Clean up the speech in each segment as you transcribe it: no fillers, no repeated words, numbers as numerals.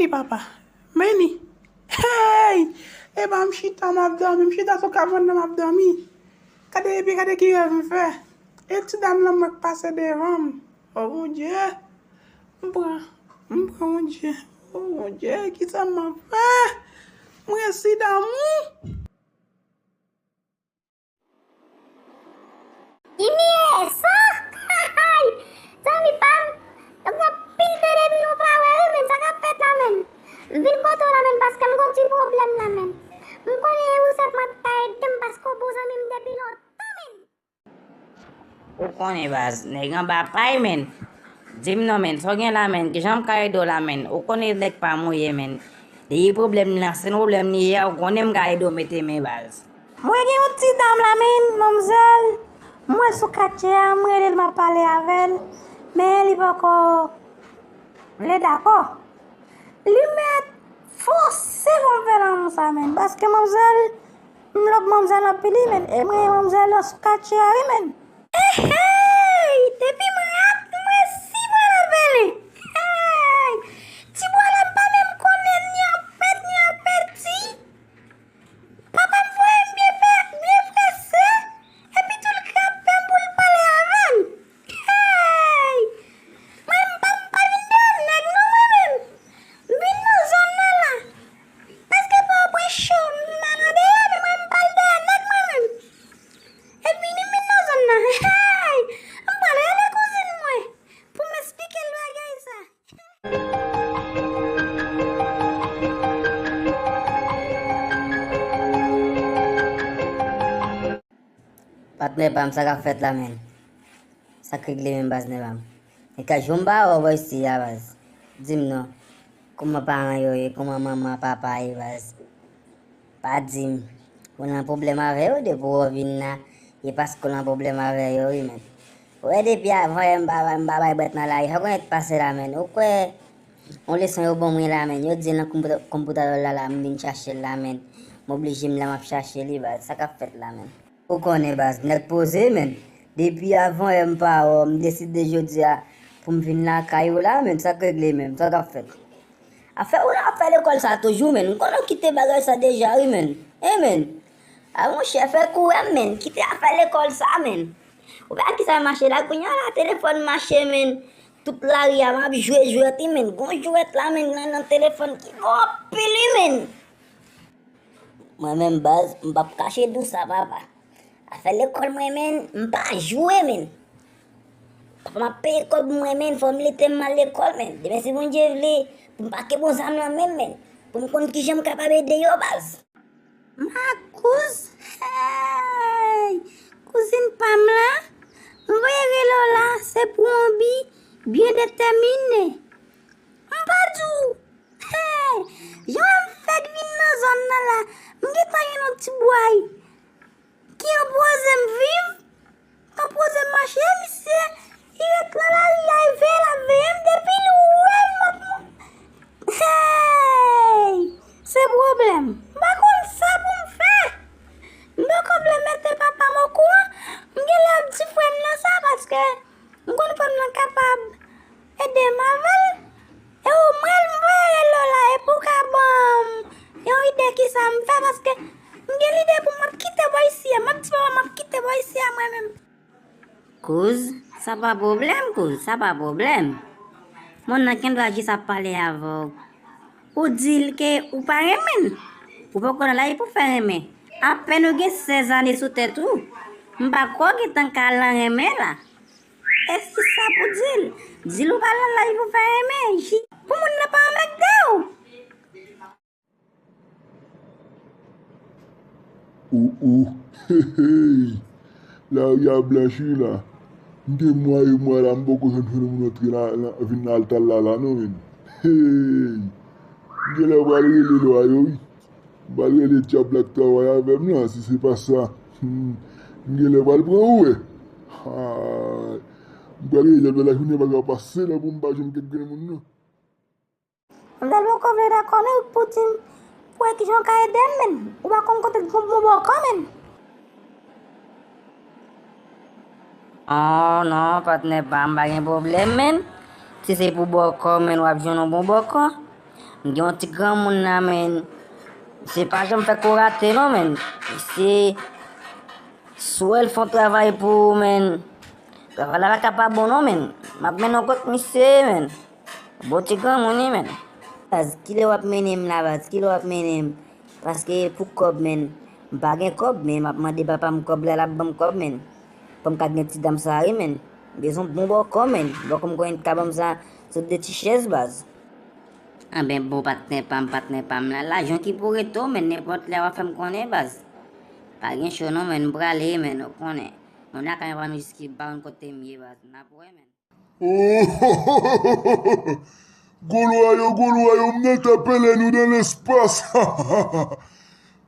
Meni papa. Meni. Hey! E ba mchita m'abdormi, mchita sou kavon nan m'abdormi. Kade epi kade ki rev m'fè. E ti dam nan mwen passe devan. Oh mon Dieu. M'pran mon Dieu. Oh mon Dieu, ki sa m'a fè? Mwen si damou. Yes! Zami pam, donc na pile de rebi nou pa wè men, sa ka pèt la men. Vin koto la men, paske m kon ti problem la men. M konye ou sep mat ta edem, paske pou zami m depi lota men. Ou konye baz, negan ba pay men. Dim no men, so gen la men, ki jam kare do la men. Ou konye dek pa mouye men. De yi problem ni la, sen problem ni ya, ou konye m kare do mette men baz. Mwen gen yon ti dam la men, mamzel. Mwen sou kache a, mwen el ma pale avel. Mais il va encore. Vous êtes d'accord? Lui met forcé mon faire ça men parce que mademoiselle mademoiselle a pili men et moi mademoiselle a scratché à men. Hey, depuis moi si moi la belle. Hey, tu vois la pas même connaître ni en petit. Papa me voit bien pressé et puis tout le camp pour le parler avec. Patne pam sa ka fet la men. Sa krigle men baz ne pam. E ka jomba ou boy si ya baz. Dim no. Kuma pa yo e, kuma mama papa e baz. Pa dim. Ou nan problem ave yo de pou vin na. E pas kon nan problem ave yo men. Ou e depi avoye mbaba e bet na la. E hakon et pase la men. Ou kwe on leson yo bon mwen la men. Yo di nan komputador la mbin chache la men. M'oblige la map chache li baz. Sa ka fet la men. Ou konen baz, net pose men. Depi avant m pa m deside jodi a pou m vin la kayo la men, sa kregle men, sa ka fet. A fe ou a fe l'école sa toujou men, m konon kite bagay sa deja oui men. Men. A mon chef fe kou men, kite a fe l'école sa men. Ou ba ki sa marche la kounya la téléphone marche men. Tout la ri a map jouet ti men. Gon jouet la men nan téléphone ki go pili men. Moi men baz, m pa kache dou sa papa. A fait l'école moi-même, m'pas jouer men. Papa m'a payé comme moi-même, faut me laisser mal l'école men. Demain si bon Dieu vle, pour m'pas que bon sam la même men. Pour me connaître qui j'aime capable de yo base. Ma cousine, hey, cousine Pamela, voyez là, c'est pour un bi bien déterminé. M'padou, hey, j'aime fait vin dans zone là, m'geta yon petit boy. Qui oppose vivre, oppose marcher, monsieur, il est là, il fait la VM depuis le hey, c'est problème. Par contre, ça pour me faire. Je complémenter papa mon coin, je vais petit frère dans ça parce que je suis capable d'aider ma ville. Et au moins, je vais là et pour que bon, il y a une idée qui ça me fait parce que j'ai l'idée pour me quitter ici, me quitter ici moi-même. Cause, ça pas problème, cause, ça pas problème. Mon n'a qu'un doit juste parler avec. Ou dire que ou pas aimer. Ou pas qu'on là pour faire aimer. À peine ou 16 années sous tête tout. M'pas quoi qui t'en calant aimer là. Est-ce que ça pour dire? Dis-le pas là pour faire aimer. Pour mon n'a pas avec d'eux. Là, il y a blanchi là. Moi et moi, là, beaucoup de gens qui viennent à la non. Hey, je vais voir les lois, balé les diables à travailler avec moi, si c'est pas ça. Je vais voir le prendre. Je vais les diables là, je vais pas passer là pour me battre quelqu'un de mon. On va le couvrir d'accord avec Poutine pour que j'en caille d'elle, ou va qu'on côté de mon quand même. Oh non, patne pa, mba gen problem men. Si c'est pour boko men wap joun bon boko. Yon ti grand moun la men. C'est pas j'aime faire qu'on rate non men. C'est soit ils font travail pour men. Travail là pas bon non men. M'a men en compte monsieur men. Bon ti grand moun men. Parce qu'il wap menem la bas, qu'il wap menem. Parce que pour kob men. M'pa gen kob men, m'a demandé papa m'kob la bam kob men. Pour m'ka gen ti dam sa men. Besoin bon bon comme men. Bon comme quoi une kabam ça sur des petites chaises base. Ah ben bon partenaire pam là l'argent qui pourrait tout mais n'importe là va faire me connaître base. Pas rien chaud non men bralé men on connaît. On a quand même pas jusqu'à ba un côté mieux base. Na pour men. Oh, Goloayo, m'ne t'appelle nous dans l'espace.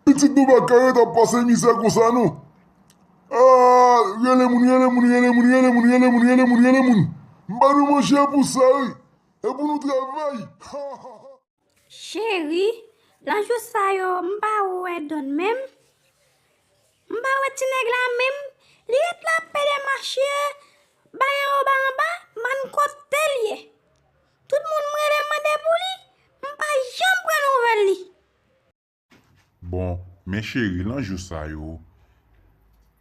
Petit nous va carré t'as passé misère comme ça, non? Ah, yele moun. M'a nous manger pour ça, oui. Et pour nous travailler. Chéri, l'anjou sa yo mba ouwe don même. Mba ouwe ti nèg la même. Li et la pede marché. Bayan ou ba en bas, man kote liye. Tout moun mre demande pour li. Mba jam pren nouvel li. Bon, mes chéris, l'anjou sa yo.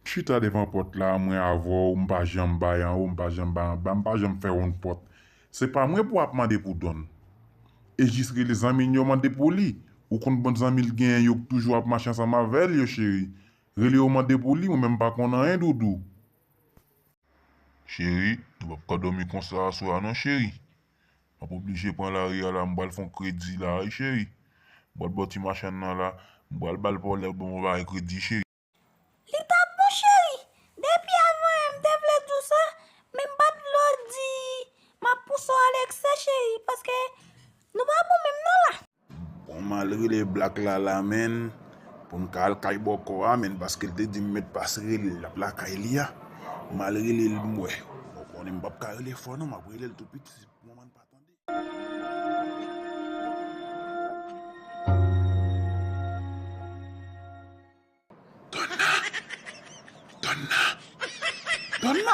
Chita devant porte là, moi avant, m'pa jam bayan ou m'pa jam faire une porte. C'est pas moi pour demander pour donner. Et jusque les amis yo mande pour li. Ou kon bon amis gen yo toujours ap marcher ensemble avec yo chéri. Rele yo mande pour li ou même pas qu'on a un doudou. Chéri, tu vas pas dormir comme ça à soir, non, chéri? On pas obligé de prendre la ria là, m'bal font crédit là, chéri. M'bal bâti machin là, m'bal bal pour le bon va crédit, chéri. Li tap bon chéri. Depuis avant m'te vle tout ça, même pas de l'eau dit ma pousse Alex chéri parce que nous pas bon même non là. Bon, malgré les blacks là, men, pour me cal kay boko amen, parce qu'elle te dit mettre passer la plaque Elia, malgré les mouais. Donc on aime pas carrer les fois, non, ma brûlé le tout petit, moment pas attendre. Donna!